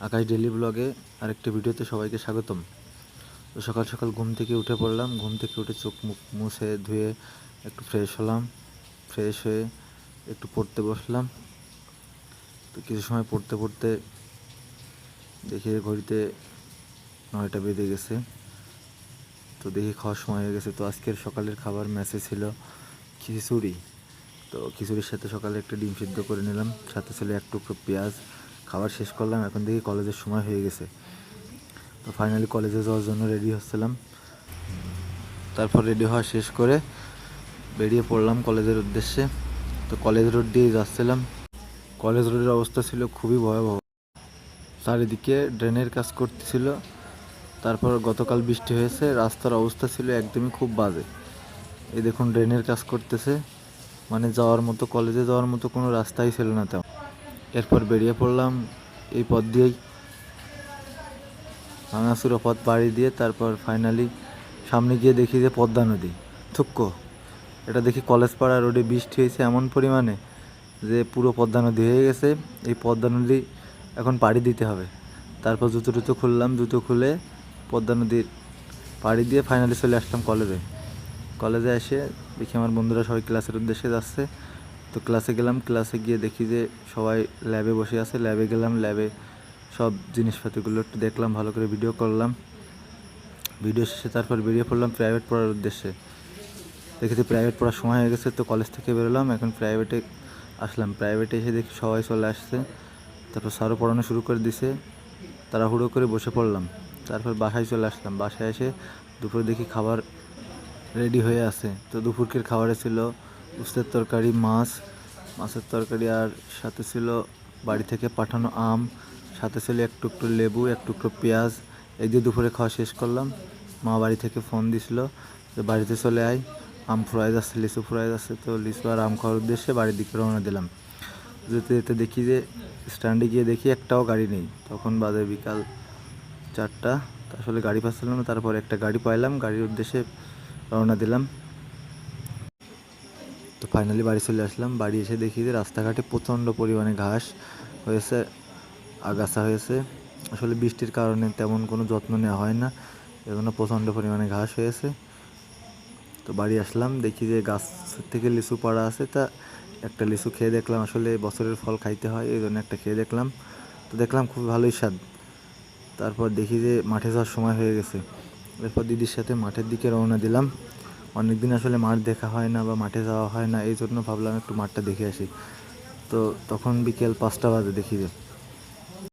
আকাশ daily ব্লগে আরেকটি ভিডিওতে সবাইকে স্বাগতম। তো সকাল সকাল ঘুম থেকে উঠে পড়লাম। ঘুম থেকে উঠে চোখ মুখ মুছে ধুয়ে একটু ফ্রেশ হলাম। ফ্রেশ হয়ে একটু পড়তে বসলাম। তো কিছু সময় পড়তে পড়তে দেখি ঘড়িতে 9টা বেজে গেছে। তো দেখি খাওয়ার সময় হয়ে গেছে। তো আজকের সকালের খাবার মেসে ছিল খিচুড়ি। তো খিচুড়ির সাথে সকালে একটা ডিম সিদ্ধ করে নিলাম, সাথে ছিল এক টুকরো পেঁয়াজ। খাবার শেষ করলাম। এখন দেখি কলেজের সময় হয়ে গেছে। তো ফাইনালি কলেজে যাওয়ার জন্য রেডি হচ্ছিলাম। তারপর রেডি হওয়া শেষ করে বেরিয়ে পড়লাম কলেজের উদ্দেশ্যে। তো কলেজ রোড দিয়ে যাচ্ছিলাম। কলেজ রোডের অবস্থা ছিল খুবই ভয়াবহ। চারিদিকে ড্রেনের কাজ করতেছিল। তারপর গতকাল বৃষ্টি হয়েছে, রাস্তার অবস্থা ছিল একদমই খুব বাজে। এই দেখুন ড্রেনের কাজ করতেছে, মানে যাওয়ার মতো, কলেজে যাওয়ার মতো কোনো রাস্তাই ছিল না তেমন। এরপর বেরিয়ে পড়লাম এই পথ দিয়েই, ভাঙাচুরা পথ পাড়ি দিয়ে। তারপর ফাইনালি সামনে গিয়ে দেখি যে পদ্মা নদী। থুক্কো, এটা দেখি কলেজ পাড়া রোডে বৃষ্টি হয়েছে এমন পরিমাণে যে পুরো পদ্মা নদী হয়ে গেছে। এই পদ্মা নদী এখন পাড়ি দিতে হবে। তারপর জুতো খুললাম, জুতো খুলে পদ্মা নদীর পাড়ি দিয়ে ফাইনালি চলে আসলাম কলেজে। কলেজে এসে দেখি আমার বন্ধুরা সবাই ক্লাসের উদ্দেশ্যে যাচ্ছে। তো ক্লাসে গেলাম। ক্লাসে গিয়ে দেখি যে সবাই ল্যাবে বসে আছে। ল্যাবে গেলাম, ল্যাবে সব জিনিসপাতিগুলো একটু দেখলাম, ভালো করে ভিডিও করলাম। ভিডিও শেষে তারপর বেরিয়ে পড়লাম প্রাইভেট পড়ার উদ্দেশ্যে। দেখি যে প্রাইভেট পড়ার সময় হয়ে গেছে। তো কলেজ থেকে বেরোলাম, এখন প্রাইভেটে আসলাম। প্রাইভেটে এসে দেখি সবাই চলে আসছে। তারপর স্যারও পড়ানো শুরু করে দিছে। তাড়াহুড়ো করে বসে পড়লাম। তারপর বাসায় চলে আসলাম। বাসায় এসে দুপুরে দেখি খাবার রেডি হয়ে আছে। তো দুপুরকের খাবারে ছিল উস্তের তরকারি, মাছের তরকারি, আর সাথে ছিল বাড়ি থেকে পাঠানো আম, সাথে ছিল এক টুকরো লেবু, এক টুকরো পেঁয়াজ। এই দিয়ে দুপুরে খাওয়া শেষ করলাম। মা বাড়ি থেকে ফোন দিছিল যে বাড়িতে চলে আয়, আম ফুরাই যাচ্ছে, লিচু ফুরাই যাচ্ছে। তো লিচু আর আম খাওয়ার উদ্দেশ্যে বাড়ির দিকে রওনা দিলাম। যেতে যেতে দেখি যে স্ট্যান্ডে গিয়ে দেখি একটাও গাড়ি নেই। তখন বাজে বিকাল 4টা। আসলে গাড়ি পাচ্ছিলাম না। তারপর একটা গাড়ি পাইলাম, গাড়ির উদ্দেশ্যে রওনা দিলাম। তো ফাইনালি বাড়ি চলে আসলাম। বাড়ি এসে দেখি যে রাস্তাঘাটে প্রচণ্ড পরিমাণে ঘাস হয়েছে, আগাছা হয়েছে। আসলে বৃষ্টির কারণে তেমন কোনো যত্ন নেওয়া হয় না, এজন্য প্রচণ্ড পরিমাণে ঘাস হয়েছে। তো বাড়ি আসলাম, দেখি যে গাছ থেকে লিচু পাড়া আছে। তা একটা লিচু খেয়ে দেখলাম, আসলে বছরের ফল খাইতে হয়, এই জন্য একটা খেয়ে দেখলাম। তো দেখলাম খুব ভালোই স্বাদ। তারপর দেখি যে মাঠে যাওয়ার সময় হয়ে গেছে। এরপর দিদির সাথে মাঠের দিকে রওনা দিলাম। অনেকদিন আসলে মাঠ দেখা হয় না বা মাঠে যাওয়া হয় না, এই জন্য ভাবলাম একটু মাঠটা দেখে আসি। তো তখন বিকেল 5টা বাজে। দেখি যে